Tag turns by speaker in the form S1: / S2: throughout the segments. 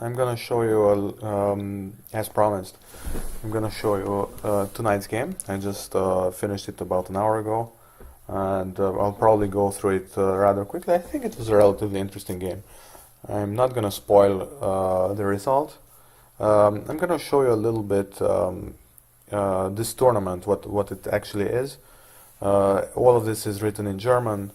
S1: I'm gonna show you, as promised, I'm gonna show you tonight's game. I just finished it about an hour ago, and I'll probably go through it rather quickly. I think it was a relatively interesting game. I'm not gonna spoil the result. I'm gonna show you a little bit this tournament, what it actually is. All of this is written in German.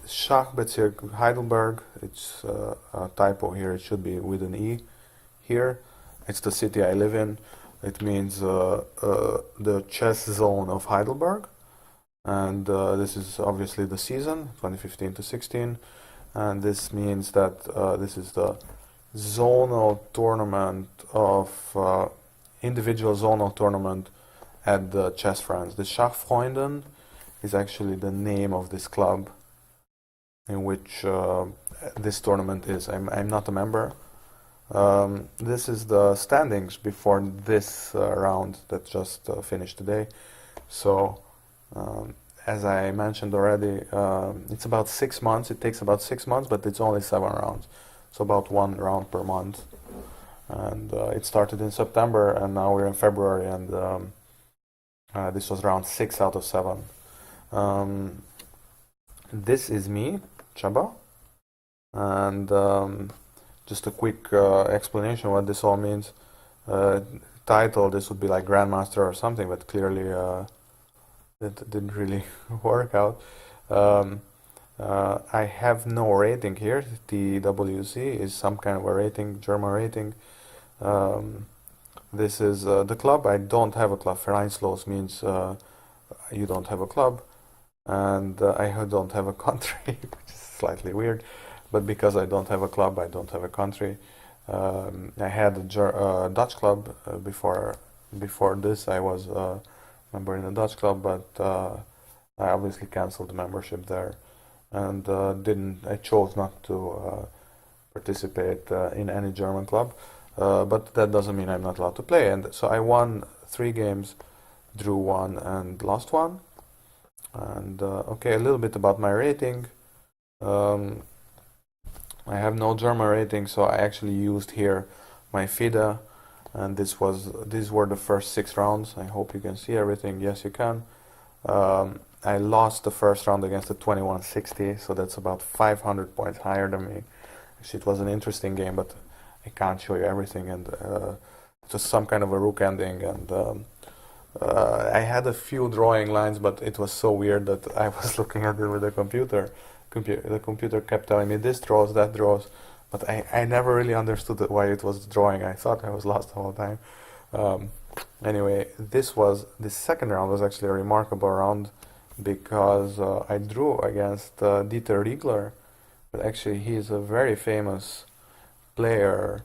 S1: Schachbezirk Heidelberg, it's a typo here, it should be with an E here. It's the city I live in. It means the chess zone of Heidelberg. And this is obviously the season, 2015 to 16. And this means that this is the zonal tournament of individual zonal tournament at the Chess France. The Schachfreunden is actually the name of this club in which this tournament is. I'm not a member. This is the standings before this round that just finished today. So, as I mentioned already, it's about 6 months. It takes about 6 months, but it's only 7 rounds. So about 1 round per month. And it started in September, and now we're in February, and this was round 6 out of 7. This is me, Chaba, and just a quick explanation what this all means. Title, this would be like Grandmaster or something, but clearly it didn't really work out. I have no rating here. TWC is some kind of a rating, German rating. This is the club. I don't have a club. Vereinslos means you don't have a club. And I don't have a country, which is slightly weird. But because I don't have a club, I don't have a country. I had a Dutch club before this. I was a member in a Dutch club, but I obviously canceled the membership there, and I chose not to participate in any German club. But that doesn't mean I'm not allowed to play. And so I won 3 games, drew 1, and lost 1. And okay, a little bit about my rating. I have no German rating, so I actually used here my FIDE, and these were the first 6 rounds. I hope you can see everything. Yes, you can. I lost the first round against a 2160, so that's about 500 points higher than me. Actually, it was an interesting game, but I can't show you everything, and it was some kind of a rook ending, and I had a few drawing lines, but it was so weird that I was looking at it with the computer. The computer kept telling me this draws, that draws, but I never really understood why it was drawing. I thought I was lost the whole time. Anyway, this second round was actually a remarkable round because I drew against Dieter Riegler, but actually he is a very famous player.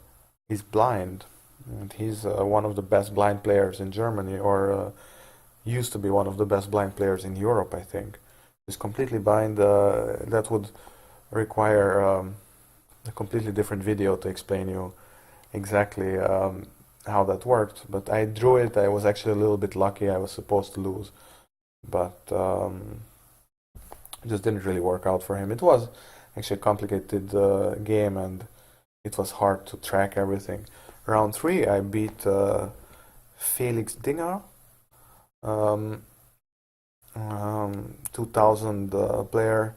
S1: He's blind. And he's one of the best blind players in Germany, or used to be one of the best blind players in Europe, I think. He's completely blind. That would require a completely different video to explain you exactly how that worked. But I drew it. I was actually a little bit lucky. I was supposed to lose, but it just didn't really work out for him. It was actually a complicated game, and it was hard to track everything. Round 3, I beat Felix Dinger, 2000 player.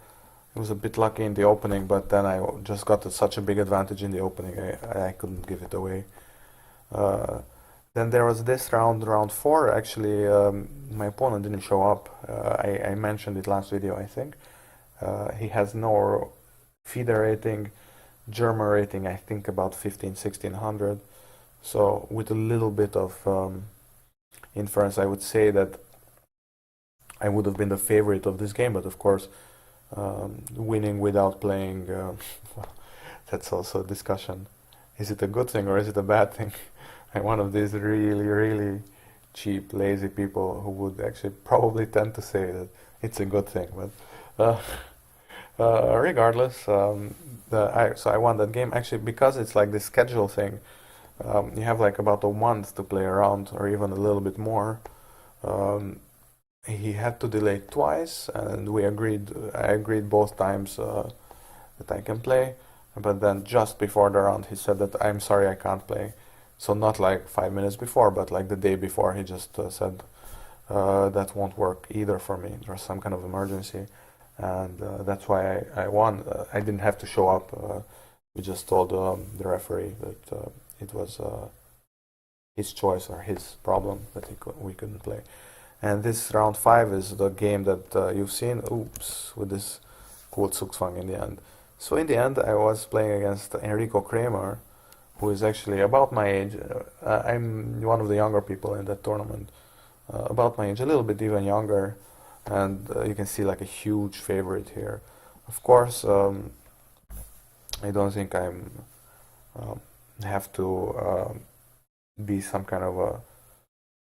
S1: It was a bit lucky in the opening, but then I just got such a big advantage in the opening, I couldn't give it away. Then there was this round 4. Actually, my opponent didn't show up. I mentioned it last video, I think. He has no FIDE rating, German rating, I think about 1600. So with a little bit of inference, I would say that I would have been the favorite of this game, but of course, winning without playing, that's also a discussion. Is it a good thing or is it a bad thing? I'm one of these really, really cheap, lazy people who would actually probably tend to say that it's a good thing, but regardless, so I won that game actually because it's like this schedule thing. You have like about a month to play around, or even a little bit more. He had to delay twice, and I agreed both times that I can play. But then just before the round, he said that I'm sorry, I can't play. So not like 5 minutes before, but like the day before, he just said that won't work either for me. There's some kind of emergency, and that's why I won. I didn't have to show up. We just told the referee that it was his choice or his problem that we couldn't play. And this round 5 is the game that you've seen. Oops, with this cool Zugzwang in the end. So in the end, I was playing against Enrico Kramer, who is actually about my age. I'm one of the younger people in that tournament, about my age, a little bit even younger, and you can see like a huge favorite here. Of course, I don't think I'm have to be some kind of a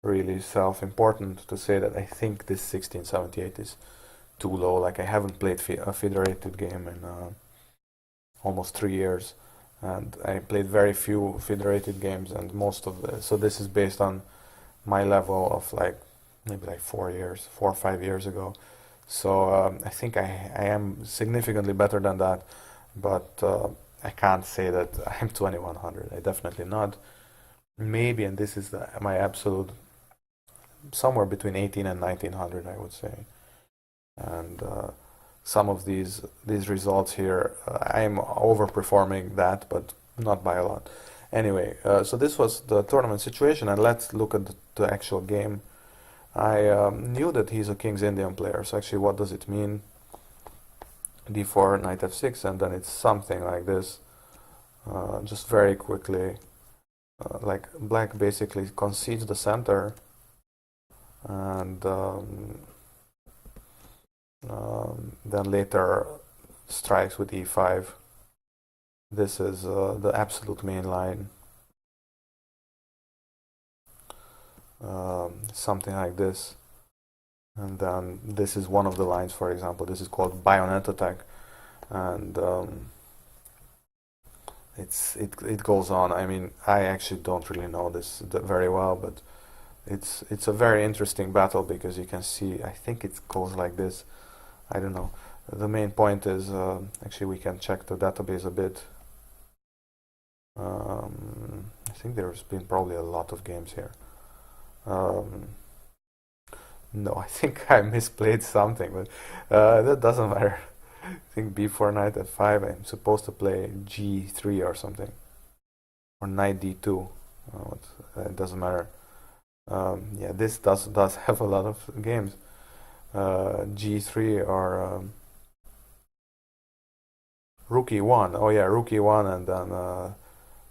S1: really self-important to say that I think this 1678 is too low. Like I haven't played a federated game in almost 3 years, and I played very few federated games, and most of the so this is based on my level of like maybe like 4 or 5 years ago. So I think I am significantly better than that, but I can't say that I'm 2100. I definitely not. Maybe, and this is my absolute, somewhere between 18 and 1900, I would say. And some of these results here, I'm overperforming that, but not by a lot. Anyway, so this was the tournament situation, and let's look at the actual game. I knew that he's a King's Indian player, so actually what does it mean? d4, knight f6, and then it's something like this. Just very quickly, like black basically concedes the center, and then later strikes with e5. This is the absolute main line. Something like this, and then this is one of the lines. For example, this is called bayonet attack, and it goes on. I mean, I actually don't really know this very well, but it's a very interesting battle because you can see. I think it goes like this. I don't know. The main point is actually we can check the database a bit. I think there's been probably a lot of games here. No, I think I misplayed something, but that doesn't matter. I think b4 knight f5. I'm supposed to play g3 or something, or knight d2. It doesn't matter. Yeah, this does have a lot of games. G3 or rook e1. Oh yeah, rook e1 and then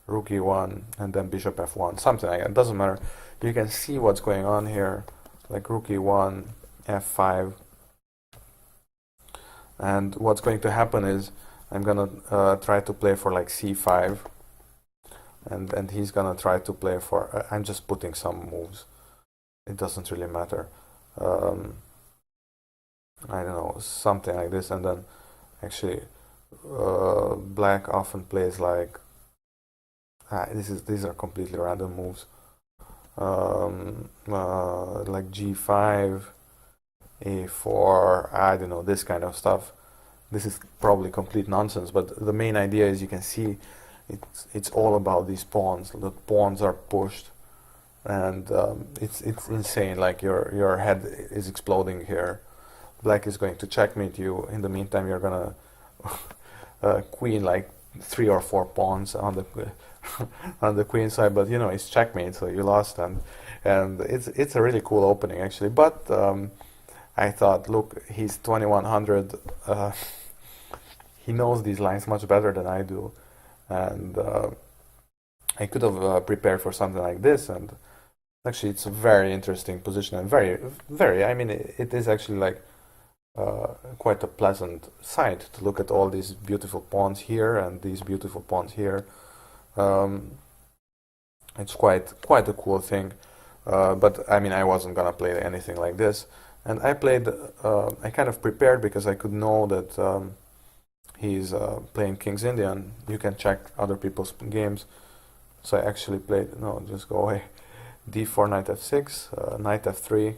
S1: rook e1 and then bishop f1. Something like that. It doesn't matter. You can see what's going on here, like rook e1, f5. And what's going to happen is I'm gonna try to play for like c5, and he's gonna try to play for. I'm just putting some moves. It doesn't really matter. I don't know, something like this, and then actually black often plays like these are completely random moves. Like g5, a4, I don't know, this kind of stuff. This is probably complete nonsense, but the main idea is you can see it's all about these pawns. The pawns are pushed, and it's insane. Like your head is exploding here. Black is going to checkmate you. In the meantime, you're gonna queen like 3 or 4 pawns on the on the queen side, but you know it's checkmate, so you lost, and it's a really cool opening actually. But I thought, look, he's 2100. He knows these lines much better than I do, and I could have prepared for something like this. And actually, it's a very interesting position and very. I mean, it is actually like quite a pleasant sight to look at all these beautiful pawns here and these beautiful pawns here. It's quite a cool thing. But I mean, I wasn't gonna play anything like this, and I played. I kind of prepared because I could know that he's playing King's Indian. You can check other people's games. So I actually played. No, just go away. d4, knight f6, knight f3,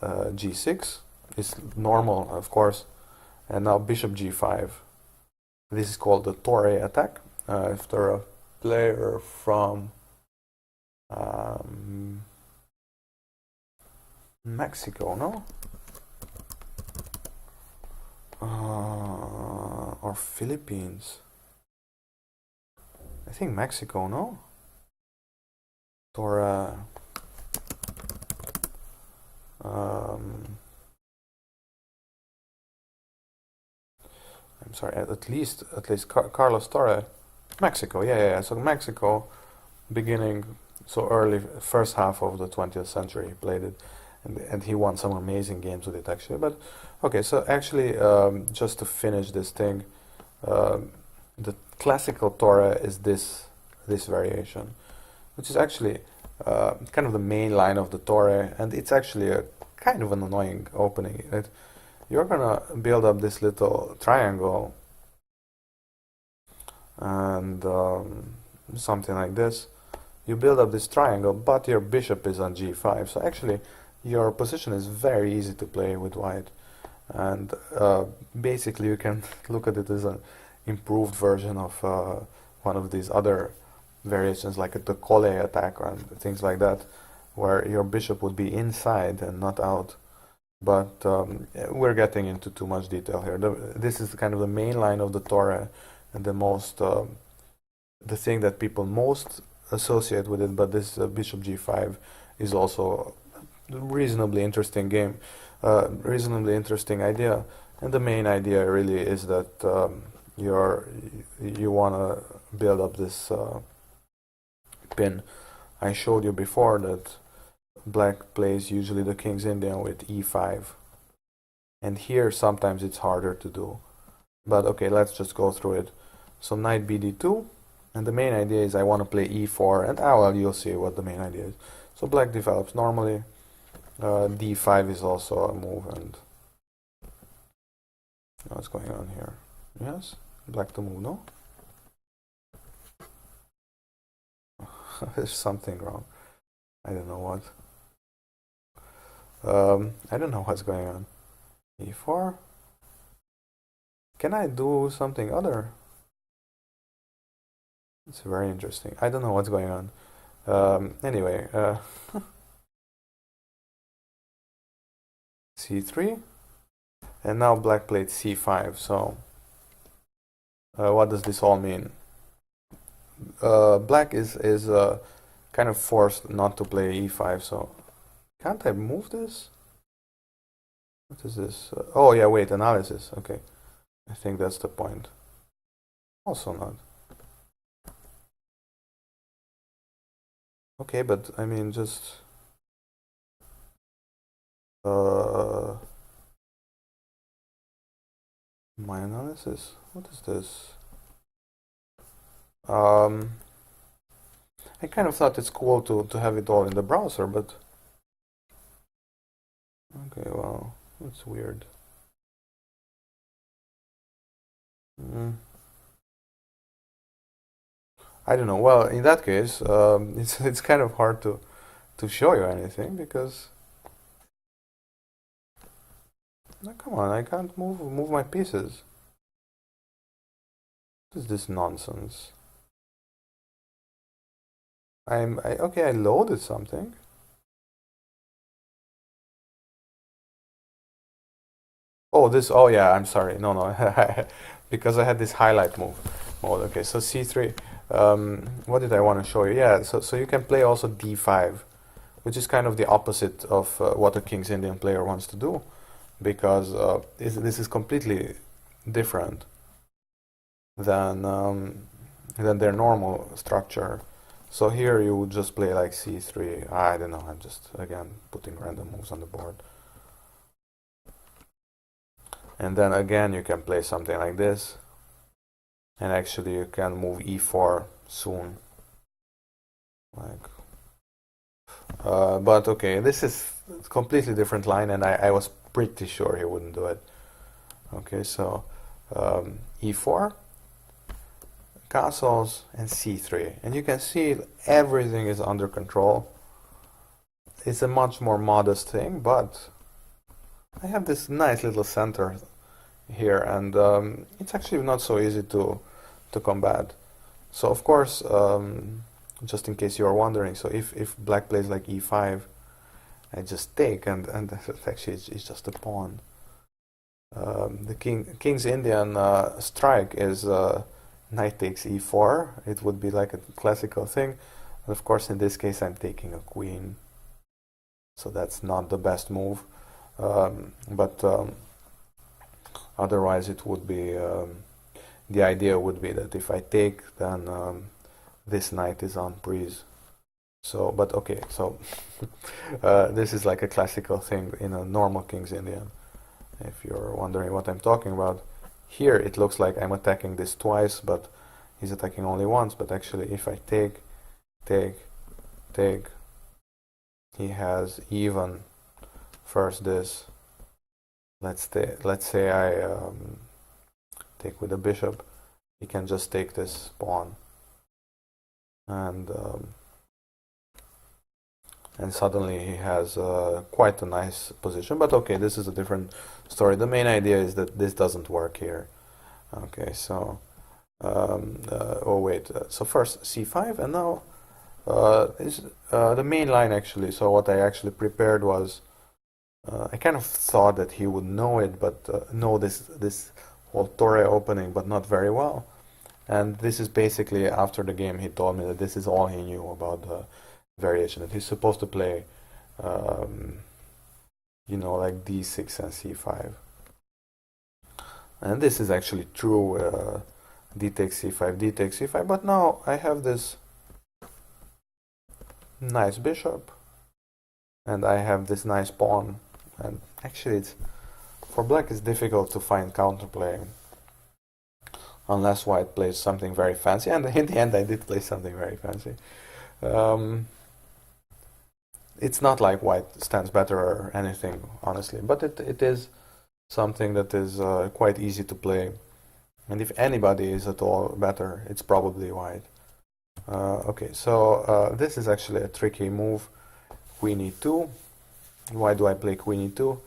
S1: g6 is normal, of course, and now bishop g5. This is called the Torre attack. After a player from Mexico, no? Or Philippines. I think Mexico, no? Torre. I'm sorry. At least Carlos Torre, Mexico. Yeah. So Mexico, beginning so early, first half of the 20th century, he played it, and he won some amazing games with it actually. But okay, so actually, just to finish this thing, the classical Torre is this variation, which is actually kind of the main line of the Torre, and it's actually a kind of an annoying opening. You're gonna build up this little triangle and something like this. You build up this triangle, but your bishop is on g5, so actually your position is very easy to play with white, and basically you can look at it as an improved version of one of these other variations like the Colle attack and things like that, where your bishop would be inside and not out. But we're getting into too much detail here. This is kind of the main line of the Torre, and the thing that people most associate with it. But this bishop g5 is also a reasonably interesting game, reasonably interesting idea. And the main idea really is that you want to build up this pin. I showed you before that Black plays usually the King's Indian with e5, and here sometimes it's harder to do, but okay, let's just go through it. So knight bd2, and the main idea is I want to play e4, and well, you'll see what the main idea is. So Black develops normally. d5 is also a move, and what's going on here? Yes, Black to move, no? There's something wrong. I don't know what. I don't know what's going on. e4. Can I do something other? It's very interesting. I don't know what's going on. Anyway, c3, and now Black played c5. So, what does this all mean? Black is kind of forced not to play e5. So. Can't I move this? What is this? Oh yeah, wait, analysis. Okay, I think that's the point. Also not. Okay, but I mean just my analysis. What is this? I kind of thought it's cool to have it all in the browser, but okay, well, that's weird. I don't know. Well, in that case, it's kind of hard to show you anything because come on, I can't move my pieces. What is this nonsense? Okay, I loaded something. Oh yeah, I'm sorry. No, because I had this highlight mode. Okay, so c3. What did I want to show you? Yeah, so you can play also d5, which is kind of the opposite of what a King's Indian player wants to do, because this is completely different than their normal structure. So here you would just play like c3. I don't know. I'm just again putting random moves on the board. And then again you can play something like this, and actually you can move e4 soon, like but okay, this is a completely different line, and I was pretty sure he wouldn't do it. Okay, so e4, castles, and c3, and you can see everything is under control. It's a much more modest thing, but I have this nice little center here, and it's actually not so easy to combat. So of course, just in case you're wondering, so if black plays like e5, I just take, and actually it's just a pawn. The king's Indian strike is knight takes e4. It would be like a classical thing. And of course, in this case, I'm taking a queen. So that's not the best move. But otherwise, it would be the idea would be that if I take, then this knight is on breeze. So, but okay, so this is like a classical thing in a normal king's Indian. If you're wondering what I'm talking about, here it looks like I'm attacking this twice, but he's attacking only once. But actually, if I take, he has even first this. Let's say I take with the bishop, he can just take this pawn, and suddenly he has quite a nice position. But okay, this is a different story. The main idea is that this doesn't work here. Okay, so oh wait, so first c5, and now is the main line actually. So what I actually prepared was I kind of thought that he would know it, but know this whole Torre opening, but not very well. And this is basically after the game he told me that this is all he knew about the variation, that he's supposed to play you know, like d6 and c5, and this is actually true. D takes c5, d takes c5, but now I have this nice bishop and I have this nice pawn, and actually it's for black it's difficult to find counterplay unless white plays something very fancy, and in the end I did play something very fancy. It's not like white stands better or anything, honestly, but it is something that is quite easy to play. And if anybody is at all better, it's probably white. Okay, so this is actually a tricky move. Queen e2. Why do I play queen e2?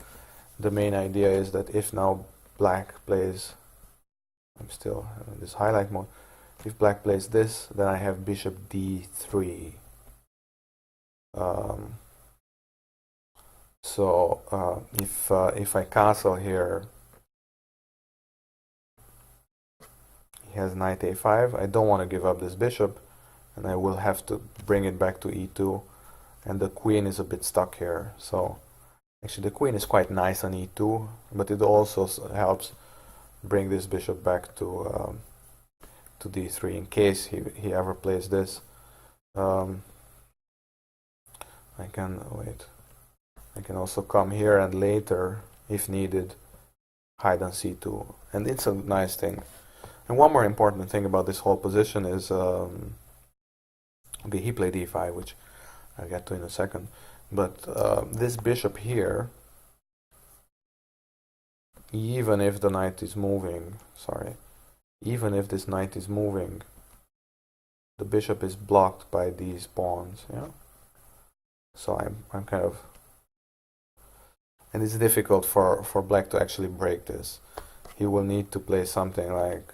S1: The main idea is that if now black plays, I'm still in this highlight mode, if black plays this, then I have bishop d3. So if I castle here, he has knight a5. I don't want to give up this bishop, and I will have to bring it back to e2, and the queen is a bit stuck here. So actually the queen is quite nice on e2, but it also helps bring this bishop back to d3 in case he ever plays this. I can also come here and later, if needed, hide on c2, and it's a nice thing. And one more important thing about this whole position is, okay, he played e5, which I'll get to in a second, but this bishop here, even if the knight is moving, even if this knight is moving, the bishop is blocked by these pawns, yeah? So I'm kind of, and it's difficult for black to actually break this. He will need to play something like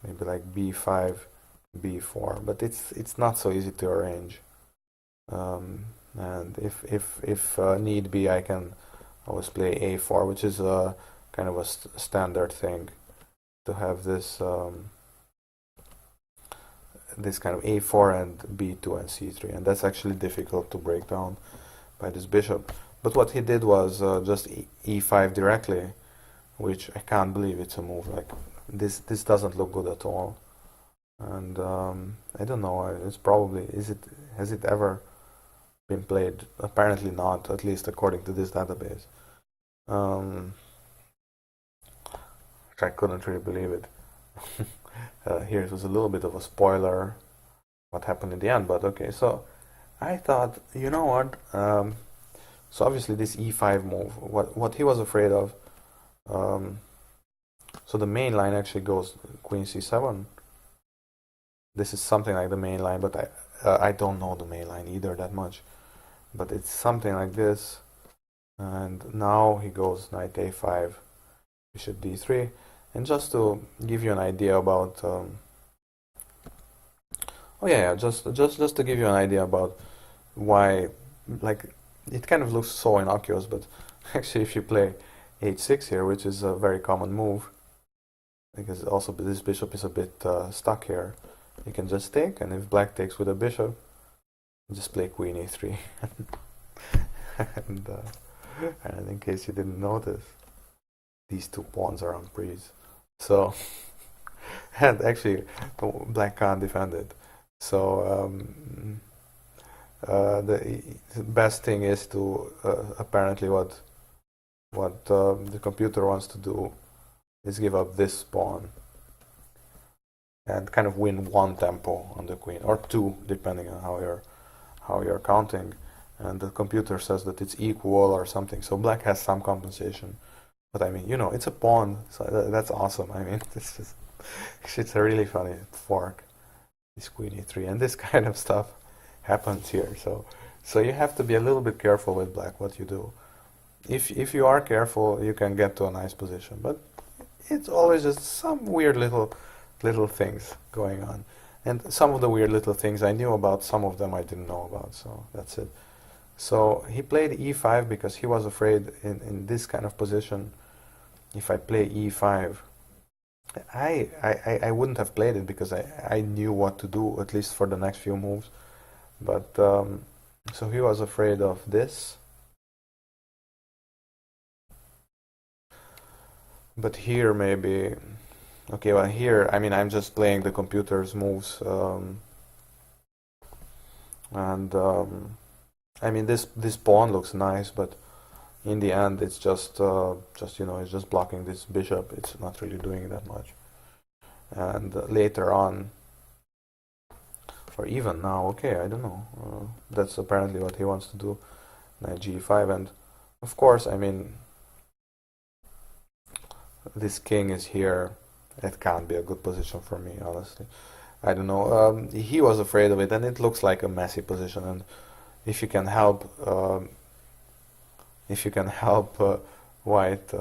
S1: maybe like b5, b4, but it's not so easy to arrange. And if need be, I can always play a4, which is a kind of a standard thing to have this this kind of a4 and b2 and c3, and that's actually difficult to break down by this bishop. But what he did was just e5 directly, which I can't believe it's a move. Like this doesn't look good at all. And I don't know. It's probably has it ever been played? Apparently not, at least according to this database. I couldn't really believe it. Here it was a little bit of a spoiler what happened in the end, but okay. So I thought, you know what? So obviously this e5 move, what he was afraid of. So the main line actually goes queen c7. This is something like the main line, but I don't know the main line either that much. But it's something like this, and now he goes knight a5, bishop d3, and just to give you an idea about just to give you an idea about why, like, it kind of looks so innocuous, but actually if you play h6 here, which is a very common move, because also this bishop is a bit stuck here, you can just take, and if black takes with a bishop, just play queen e3. and in case you didn't notice, these two pawns are on breeze. So, and actually, black can't defend it. So the best thing is to apparently what the computer wants to do is give up this pawn and kind of win one tempo on the queen, or two, depending on how you're counting. And the computer says that it's equal or something. So black has some compensation. But I mean, it's a pawn, so that's awesome. I mean, it's a really funny fork, this queen e3, and this kind of stuff happens here. So you have to be a little bit careful with black what you do. If you are careful, you can get to a nice position, but it's always just some weird little things going on. And some of the weird little things I knew about, some of them I didn't know about, so that's it. So he played e5 because he was afraid in this kind of position, if I play e5, I wouldn't have played it because I knew what to do, at least for the next few moves. But so he was afraid of this. But here maybe, okay, well here, I mean, I'm just playing the computer's moves, I mean, this pawn looks nice, but in the end, it's just it's just blocking this bishop. It's not really doing that much. And later on, or even now, okay, I don't know. That's apparently what he wants to do. Knight g5, and of course, I mean, this king is here. It can't be a good position for me, honestly. I don't know. He was afraid of it, and it looks like a messy position. And if you can help, white,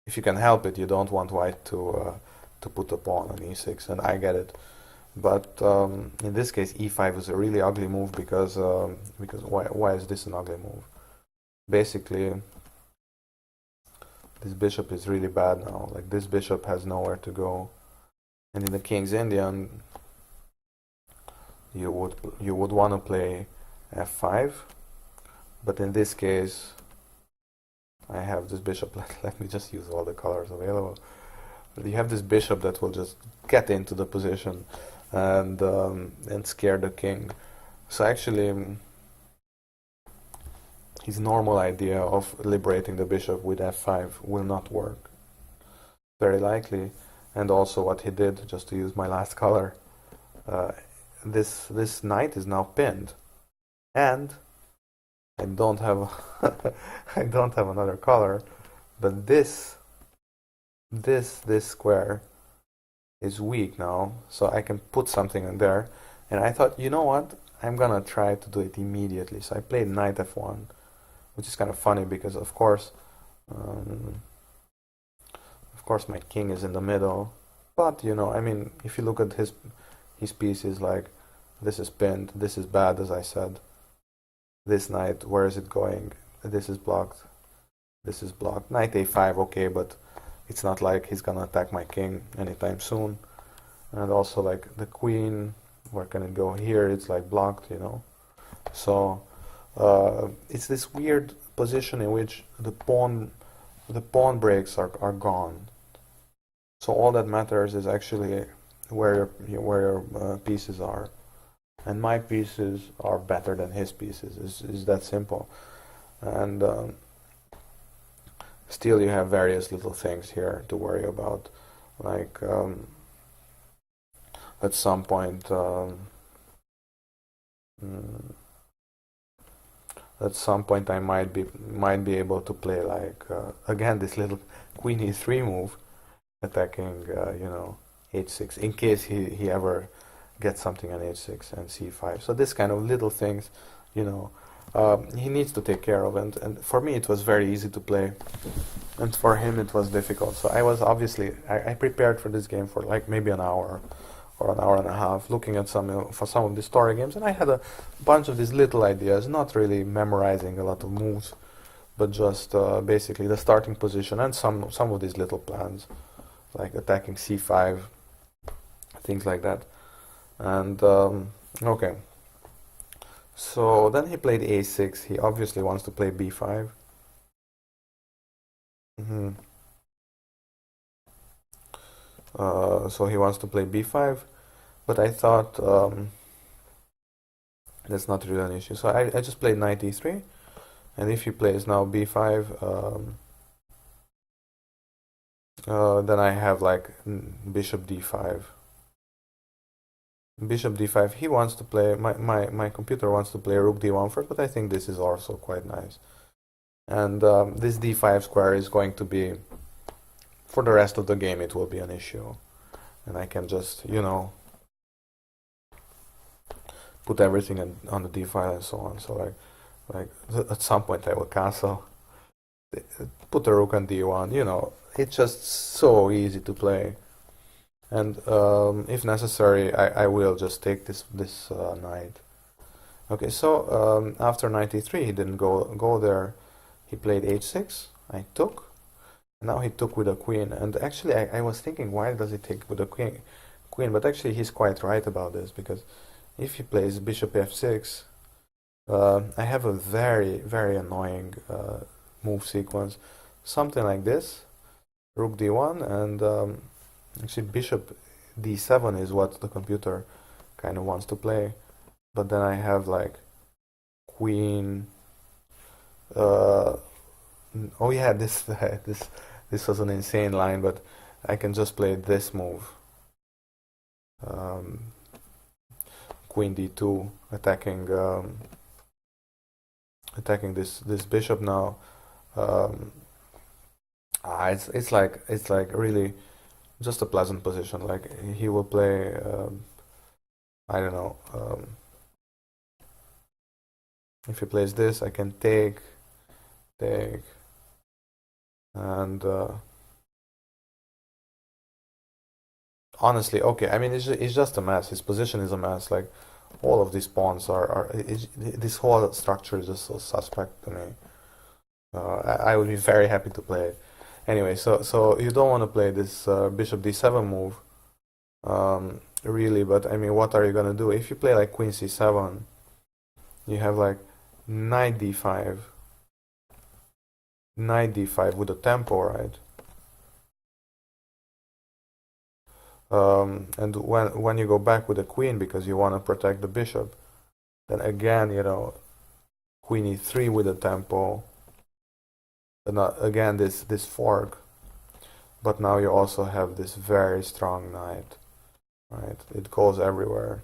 S1: if you can help it, you don't want white to put a pawn on e6, and I get it. But in this case, e5 is a really ugly move because why is this an ugly move? Basically, this bishop is really bad now. Like, this bishop has nowhere to go, and in the King's Indian, you would want to play f5, but in this case, I have this bishop. Let me just use all the colors available. You have this bishop that will just get into the position and scare the king. So actually, his normal idea of liberating the bishop with f5 will not work, very likely. And also what he did, just to use my last color, this knight is now pinned, and I don't have I don't have another color, but this square is weak now, so I can put something in there. And I thought, you know what, I'm gonna try to do it immediately. So I played knight f1, which is kind of funny because of course my king is in the middle. But I mean, if you look at his pieces, like, this is pinned, this is bad, as I said. This knight, where is it going? This is blocked. This is blocked. Knight a5, okay, but it's not like he's gonna attack my king anytime soon. And also, like, the queen, where can it go? Here, it's like blocked, So it's this weird position in which the pawn breaks are gone. So all that matters is actually where your pieces are. And my pieces are better than his pieces. Is that simple. And still you have various little things here to worry about. Like, at some point I might be able to play, like, again, this little queen e3 move, attacking h6, in case he ever get something on h6 and c5. So this kind of little things, he needs to take care of. And for me, it was very easy to play, and for him, it was difficult. So I was obviously I prepared for this game for like maybe an hour or an hour and a half, looking at for some of the story games, and I had a bunch of these little ideas, not really memorizing a lot of moves, but just basically the starting position and some of these little plans, like attacking c5, things like that. And okay, so then he played a6. He obviously wants to play b5. hmm so he wants to play b5, but I thought that's not really an issue. So I just played knight e3, and if he plays now b5, then I have like bishop d5. Bishop d5. He wants to play, my computer wants to play rook d1 first, but I think this is also quite nice. And this d5 square is going to be, for the rest of the game, it will be an issue. And I can just, you know, put everything on the d file and so on. So like at some point I will castle, put the rook on d1. You know, it's just so easy to play. And if necessary, I will just take this knight. Okay, so after knight e3, he didn't go there. He played h6. I took. And now he took with a queen. And actually, I was thinking, why does he take with a queen? But actually, he's quite right about this, because if he plays bishop f6, I have a very, very annoying move sequence. Something like this, rook d1, and actually bishop d7 is what the computer kind of wants to play. But then I have like queen. Oh yeah, this was an insane line, but I can just play this move. Queen d2, attacking this bishop now. It's like really just a pleasant position. Like he will play, I don't know. If he plays this, I can take, and honestly, okay. I mean, it's just a mess. His position is a mess. Like all of these pawns this whole structure is just so suspect to me. I would be very happy to play it. Anyway, so you don't want to play this bishop d7 move, really. But I mean, what are you gonna do if you play like queen c7? You have like knight d5, with a tempo, right? And when you go back with a queen because you want to protect the bishop, then again, you know, queen e3 with a tempo. And again, this fork, but now you also have this very strong knight, right? It goes everywhere.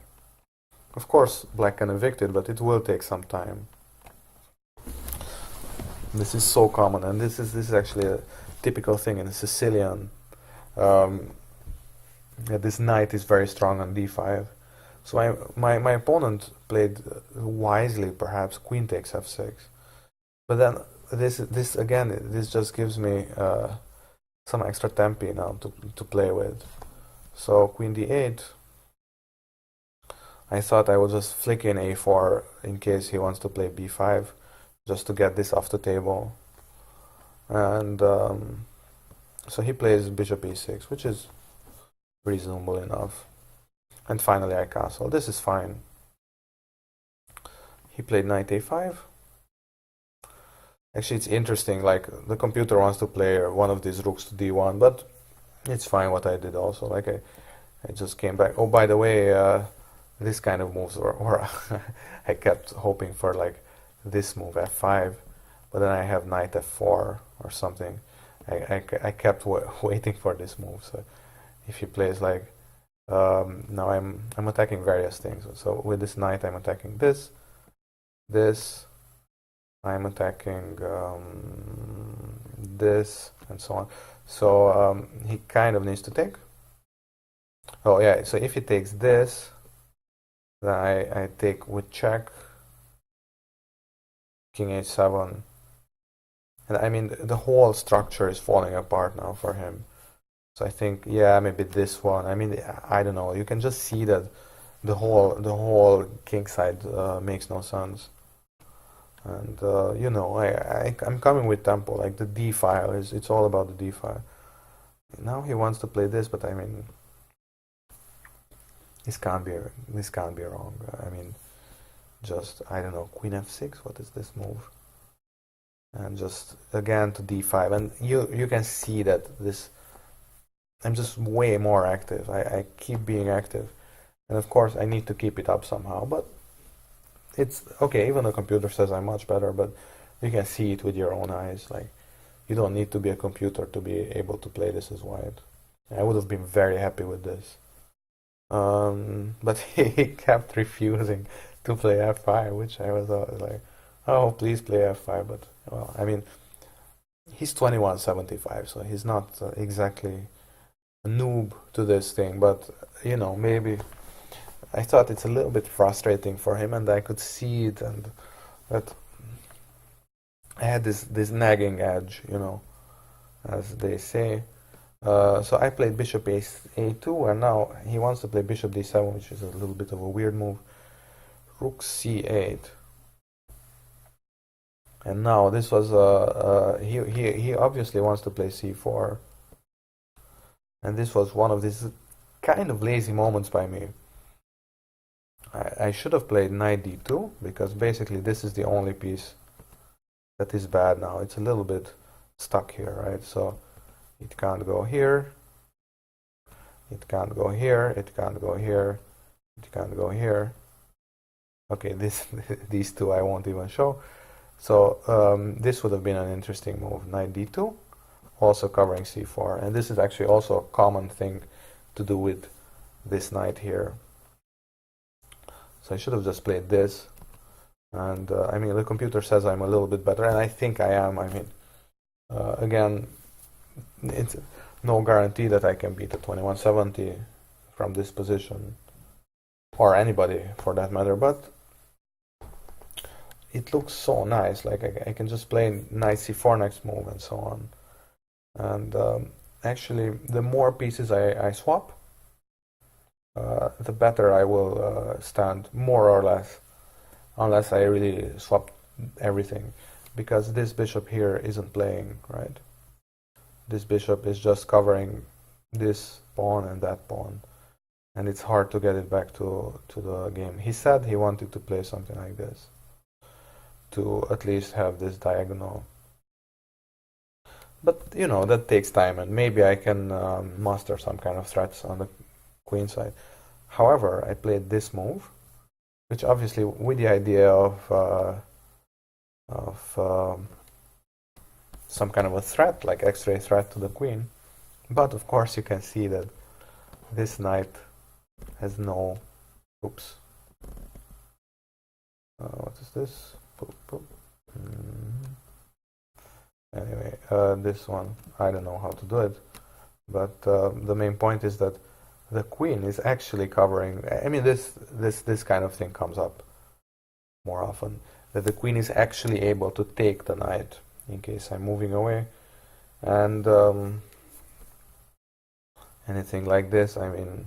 S1: Of course, black can evict it, but it will take some time. This is so common, and this is actually a typical thing in a Sicilian. Yeah, this knight is very strong on d5. So my opponent played wisely, perhaps queen takes f6, but then this again, this just gives me some extra tempi now to play with. So queen d8. I thought I would just flick in a4 in case he wants to play b5, just to get this off the table. And so he plays bishop e6, which is reasonable enough. And finally I castle. This is fine. He played knight a5. Actually, it's interesting, like the computer wants to play one of these rooks to d1, but it's fine what I did also. Like I just came back. Oh, by the way, this kind of moves, or I kept hoping for like this move, f5, but then I have knight f4 or something. I kept waiting for this move. So if he plays like, now I'm attacking various things. So with this knight, I'm attacking this, I'm attacking this, and so on. So he kind of needs to take. Oh yeah, so if he takes this, then I take with check. king h7. And I mean, the whole structure is falling apart now for him. So I think, yeah, maybe this one. I mean, I don't know. You can just see that the whole king side makes no sense. And you know, I'm coming with tempo. Like the d file is, it's all about the d file. Now he wants to play this, but I mean, this can't be wrong. I mean, just I don't know, queen f6. What is this move? And just again to d5, and you can see that this. I'm just way more active. I keep being active, and of course I need to keep it up somehow. But it's okay. Even the computer says I'm much better, but you can see it with your own eyes. Like you don't need to be a computer to be able to play this as white. I would have been very happy with this. But he kept refusing to play f5, which I was like, oh, please play f5. But well, I mean, he's 2175, so he's not exactly a noob to this thing. But you know, maybe I thought it's a little bit frustrating for him, and I could see it, and that I had this nagging edge, you know, as they say. So I played bishop a2, and now he wants to play bishop d7, which is a little bit of a weird move. Rook c8, and now this was he obviously wants to play c4, and this was one of these kind of lazy moments by me. I should have played knight d2, because basically this is the only piece that is bad now. It's a little bit stuck here, right? So it can't go here, it can't go here, it can't go here, it can't go here. Okay, these two I won't even show. So this would have been an interesting move, knight d2, also covering c4. And this is actually also a common thing to do with this knight here. So I should have just played this. And I mean, the computer says I'm a little bit better, and I think I am. I mean, again, it's no guarantee that I can beat a 2170 from this position, or anybody for that matter, but it looks so nice. Like I can just play knight c4 next move and so on. And actually, the more pieces I swap, the better I will stand, more or less, unless I really swap everything, because this bishop here isn't playing, right? This bishop is just covering this pawn and that pawn, and it's hard to get it back to the game. He said he wanted to play something like this, to at least have this diagonal. But, you know, that takes time, and maybe I can master some kind of threats on the queen side. However, I played this move, which obviously with the idea of some kind of a threat, like x-ray threat to the queen. But of course you can see that this knight has no... Oops. What is this? Boop, boop. Anyway, this one, I don't know how to do it. But the main point is that the queen is actually covering... I mean, this kind of thing comes up more often. That the queen is actually able to take the knight in case I'm moving away, and anything like this, I mean,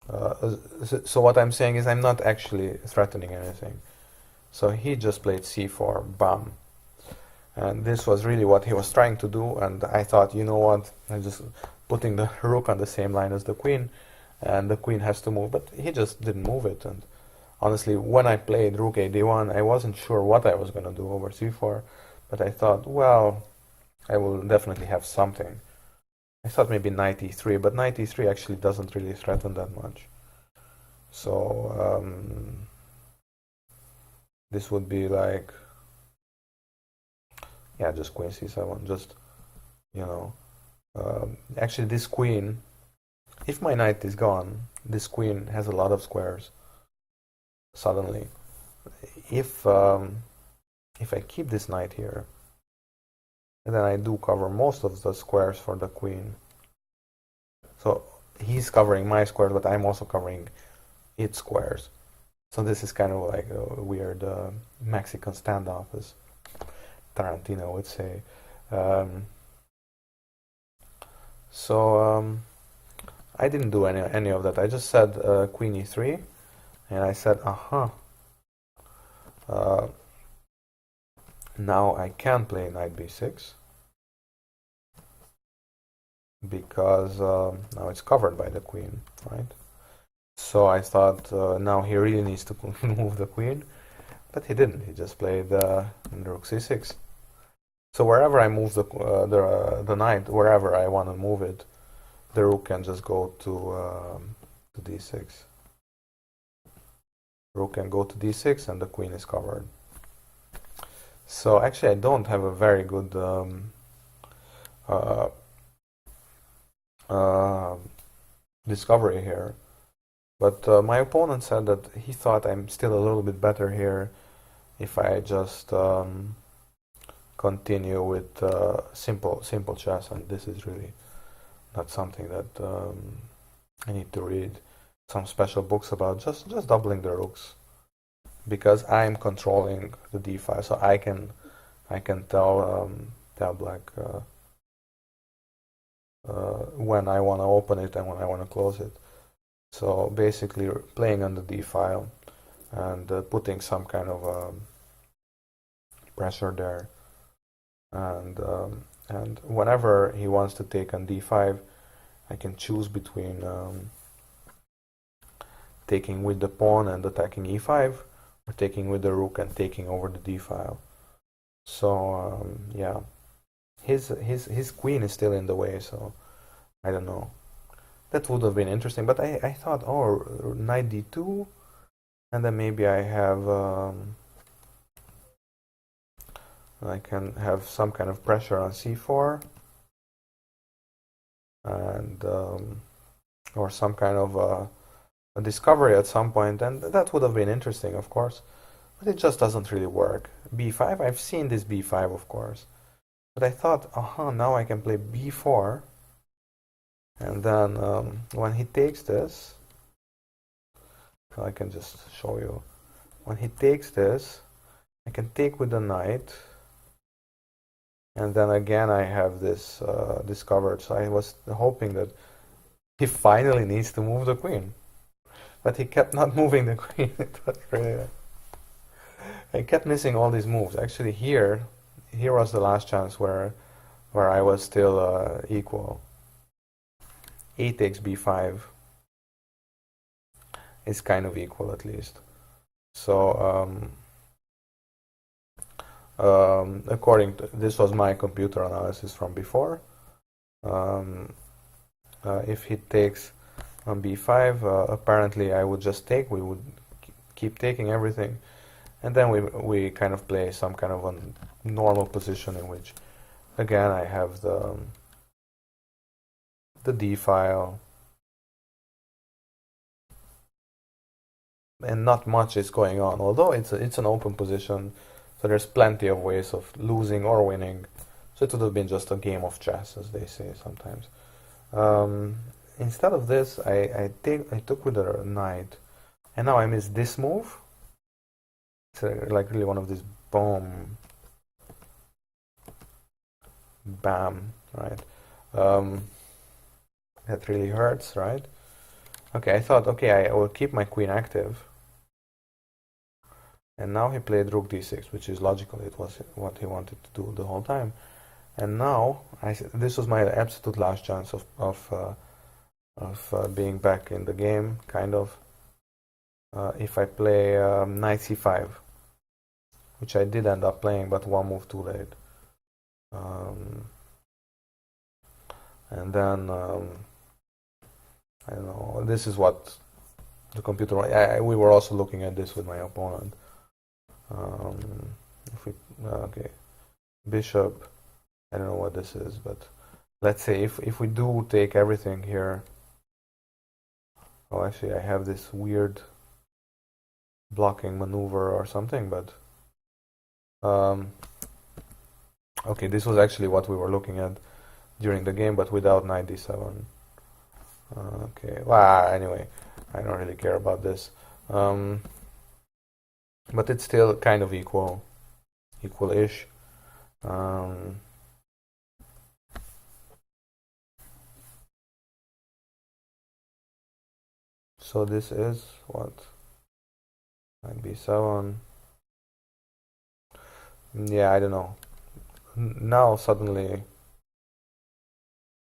S1: so what I'm saying is I'm not actually threatening anything. So he just played c4, bam, and this was really what he was trying to do, and I thought, you know what, I'm just putting the rook on the same line as the queen, and the queen has to move, but he just didn't move it. And honestly, when I played rook a d1, I wasn't sure what I was going to do over c4, but I thought, well, I will definitely have something. I thought maybe knight e3, but knight e3 actually doesn't really threaten that much. So this would be like, yeah, just queen c7, just, you know, actually this queen, if my knight is gone, this queen has a lot of squares. Suddenly, if I keep this knight here, and then I do cover most of the squares for the queen. So he's covering my squares, but I'm also covering its squares. So this is kind of like a weird Mexican standoff, as Tarantino would say. Um, so I didn't do any of that. I just said Queen e3, and I said, uh, now I can play Knight b6 because now it's covered by the queen, right? So I thought now he really needs to move the queen, but he didn't. He just played rook c6. So wherever I move the knight, wherever I want to move it, the rook can just go to d6. Rook can go to d6 and the queen is covered. So actually I don't have a very good discovery here. But my opponent said that he thought I'm still a little bit better here if I just continue with simple chess, and this is really not something that I need to read some special books about. Just doubling the rooks, because I'm controlling the d5, so I can tell black when I want to open it and when I want to close it. So basically playing on the d file and putting some kind of pressure there, and whenever he wants to take on d5, I can choose between taking with the pawn and attacking e5, or taking with the rook and taking over the d file. So yeah, his queen is still in the way, so I don't know. That would have been interesting, but I thought, oh, knight d2, and then maybe I have I can have some kind of pressure on c4, and or some kind of a discovery at some point, and that would have been interesting, of course, but it just doesn't really work. b5, I've seen this b5, of course, but I thought, now I can play b4. And then when he takes this, I can just show you. When he takes this, I can take with the knight, and then again I have this discovered. So I was hoping that he finally needs to move the queen, but he kept not moving the queen. It was really, I kept missing all these moves. Actually, here was the last chance where I was still equal. A takes b5 is kind of equal, at least. So according to this, was my computer analysis from before. If he takes on b5, apparently I would just take. We would keep taking everything, and then we kind of play some kind of a normal position in which, again, I have the d file, and not much is going on, although it's an open position, so there's plenty of ways of losing or winning. So it would have been just a game of chess, as they say sometimes. Instead of this, I took with the knight, and now I miss this move. It's like really one of these boom, bam, right? That really hurts, right? Okay, I thought, okay, I will keep my queen active. And now he played rook d6, which is logical. It was what he wanted to do the whole time. And now, this was my absolute last chance of being back in the game, kind of. If I play knight c5, which I did end up playing, but one move too late. And then I don't know. This is what the computer. We were also looking at this with my opponent. Okay, bishop. I don't know what this is, but let's say if we do take everything here. Oh, actually, I have this weird blocking maneuver or something, but okay, this was actually what we were looking at during the game, but without knight d7. Okay, well, anyway, I don't really care about this. but it's still kind of equal-ish. So this is what? Knight b7. Yeah, I don't know. Now suddenly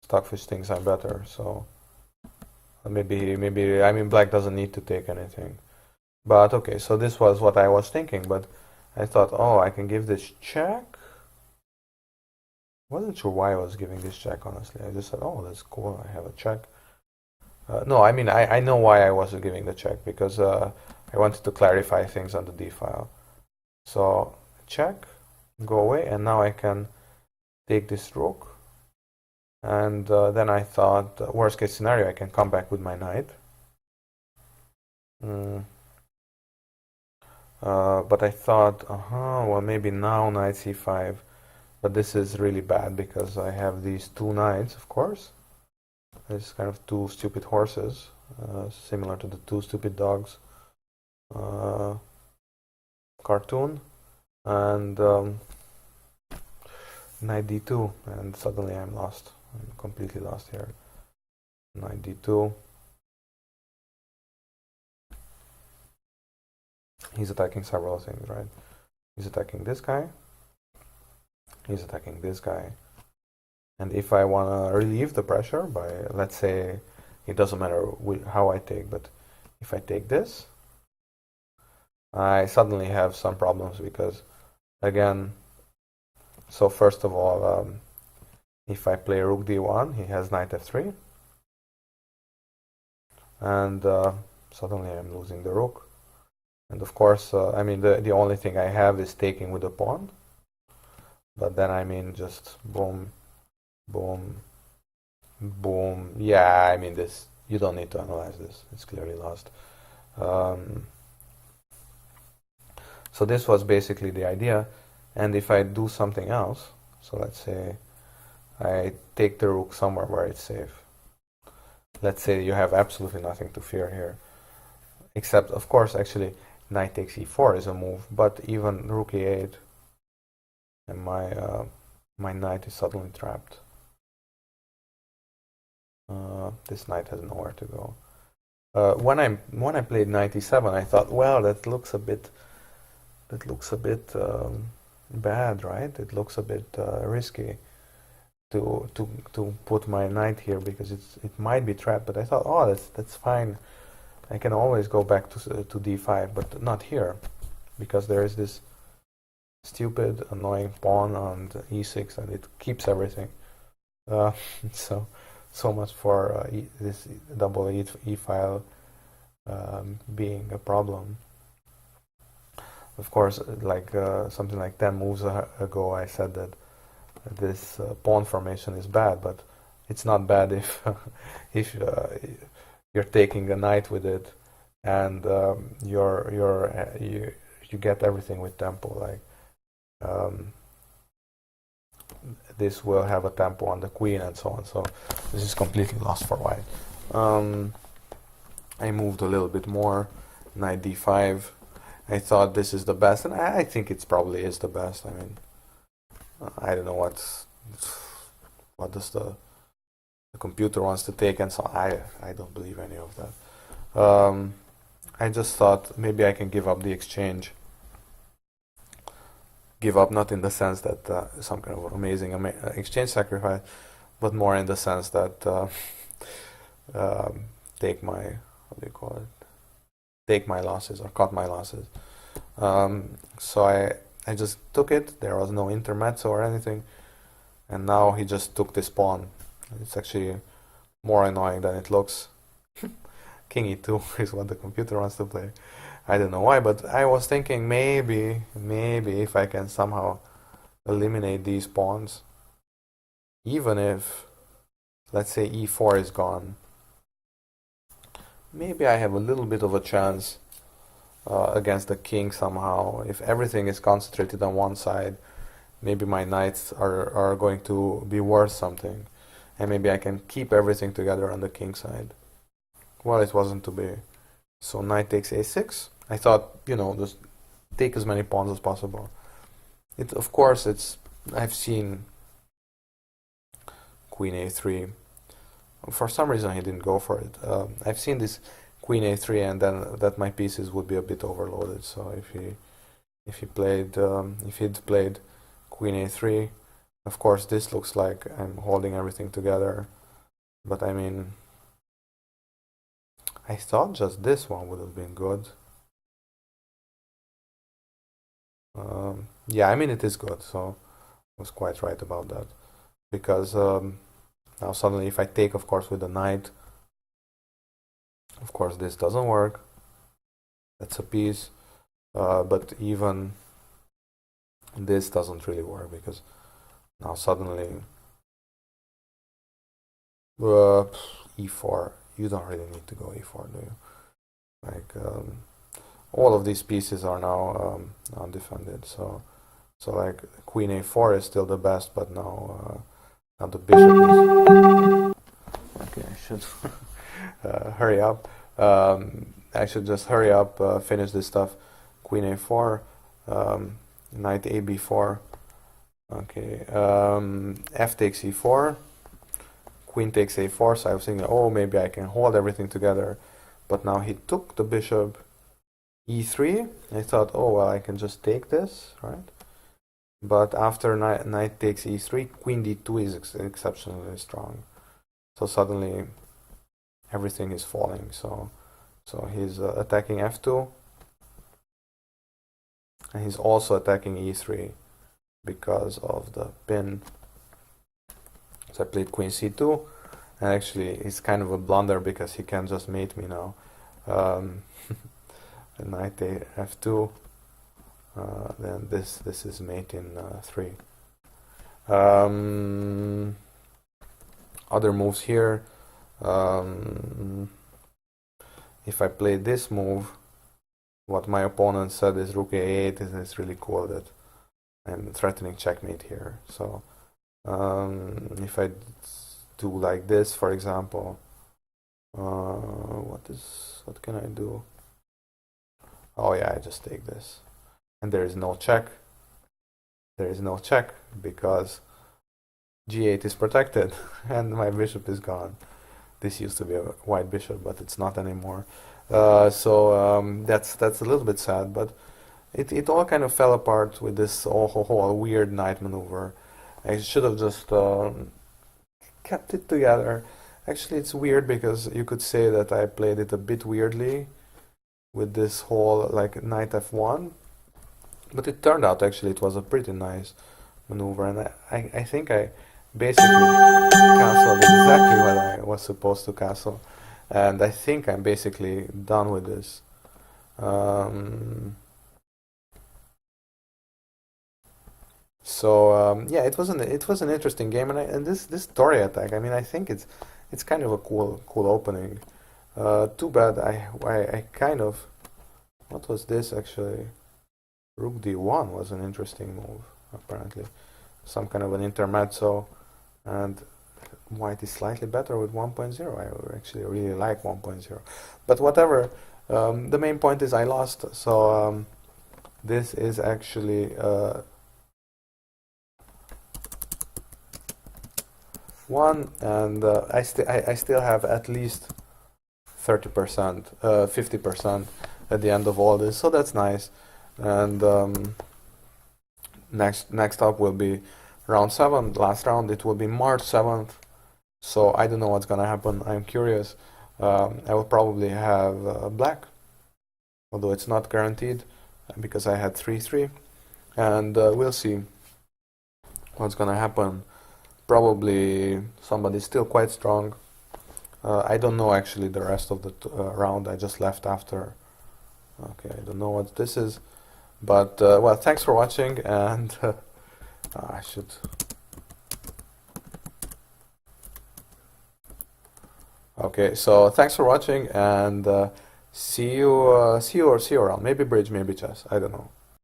S1: Stockfish thinks I'm better, so maybe I mean black doesn't need to take anything. But okay, so this was what I was thinking, but I thought, oh, I can give this check. Wasn't sure why I was giving this check, honestly. I just said, oh, that's cool, I have a check. No, I mean, I know why I wasn't giving the check, because I wanted to clarify things on the d file. So check, go away, and now I can take this rook. And then I thought, worst case scenario, I can come back with my knight. But I thought, well, maybe now knight c5. But this is really bad because I have these two knights, of course. It's kind of two stupid horses, similar to the two stupid dogs cartoon. And knight d2, and suddenly I'm lost. I'm completely lost here. Knight d2. He's attacking several things, right? He's attacking this guy. He's attacking this guy. And if I want to relieve the pressure by, let's say, it doesn't matter how I take, but if I take this, I suddenly have some problems because, again, so first of all, if I play rook d1, he has knight f3. And suddenly I'm losing the rook. And of course, I mean, the only thing I have is taking with the pawn. But then, I mean, just boom, boom, boom. Yeah, I mean, this, you don't need to analyze this. It's clearly lost. So this was basically the idea. And if I do something else, so let's say I take the rook somewhere where it's safe. Let's say you have absolutely nothing to fear here. Except, of course, actually, knight takes e4 is a move, but even rook e8, and my knight is suddenly trapped. This knight has nowhere to go. When I played knight e7, I thought, well, that looks a bit bad, right? It looks a bit risky to put my knight here because it might be trapped. But I thought, oh, that's fine. I can always go back to d5, but not here, because there is this stupid, annoying pawn on e6, and it keeps everything. So much for this double e file being a problem. Of course, like something like 10 moves ago, I said that this pawn formation is bad, but it's not bad if if you're taking a knight with it, and you get everything with tempo. Like this will have a tempo on the queen and so on. So this is completely lost for white. I moved a little bit more, knight d5. I thought this is the best, and I think it probably is the best. I mean, I don't know what does the computer wants to take, and so I don't believe any of that. I just thought maybe I can give up the exchange. Give up not in the sense that some kind of amazing exchange sacrifice, but more in the sense that take my, what do you call it? Take my losses or cut my losses. So I just took it. There was no intermezzo or anything, and now he just took this pawn. It's actually more annoying than it looks. King e2 is what the computer wants to play. I don't know why, but I was thinking maybe if I can somehow eliminate these pawns, even if, let's say, e4 is gone, maybe I have a little bit of a chance against the king somehow. If everything is concentrated on one side, maybe my knights are going to be worth something, and maybe I can keep everything together on the king side. Well, it wasn't to be. So knight takes a6. I thought, you know, take as many pawns as possible. Of course, I've seen queen a3. For some reason, he didn't go for it. I've seen this queen a3, and then that my pieces would be a bit overloaded. So if he'd played queen a3, of course, this looks like I'm holding everything together. But I mean, I thought just this one would have been good. Yeah, I mean, it is good, so I was quite right about that. Because now suddenly if I take, of course, with the knight, of course, this doesn't work. That's a piece. But even this doesn't really work, because now suddenly e4, you don't really need to go e4, do you? Like, all of these pieces are now undefended, so like queen a4 is still the best, but now the bishop is... Okay, I should hurry up. I should just hurry up, finish this stuff. Queen a4, knight a b4. Okay, f takes e4, queen takes a4. So I was thinking, oh, maybe I can hold everything together, but now he took the bishop e3. I thought, oh well, I can just take this, right? But after knight takes e3, queen d2 is exceptionally strong. So suddenly everything is falling. So he's attacking f2, and he's also attacking e3 because of the pin. So I played queen c2, and actually it's kind of a blunder because he can just mate me now. Knight f2. Then this is mate in 3. Other moves here. If I play this move, what my opponent said is rook a8, and it's really cool that I'm threatening checkmate here. So if I do like this, for example, what can I do? Oh yeah, I just take this. And there is no check. There is no check because g8 is protected and my bishop is gone. This used to be a white bishop, but it's not anymore. So that's a little bit sad, but it all kind of fell apart with this whole weird knight maneuver. I should have just kept it together. Actually, it's weird because you could say that I played it a bit weirdly with this whole like knight f1, but it turned out actually it was a pretty nice maneuver, and I think I basically castled exactly what I was supposed to castle, and I think I'm basically done with this. Yeah, it was an interesting game, and this Torre attack, I mean, I think it's kind of a cool opening. Too bad I kind of... What was this actually? Rook d1 was an interesting move, apparently. Some kind of an intermezzo, and white is slightly better with 1.0. I actually really like 1.0. But whatever, the main point is I lost, so this is actually one, and I still have at least 30%, 50% at the end of all this, so that's nice. And next up will be round 7, last round. It will be March 7th, so I don't know what's gonna happen. I'm curious. I will probably have black, although it's not guaranteed because I had 3-3, and we'll see what's gonna happen. Probably somebody's still quite strong. I don't know actually the rest of the round. I just left after. Okay, I don't know what this is, but well, thanks for watching, and I should... Okay, so thanks for watching, and see you around. Maybe bridge, maybe chess. I don't know.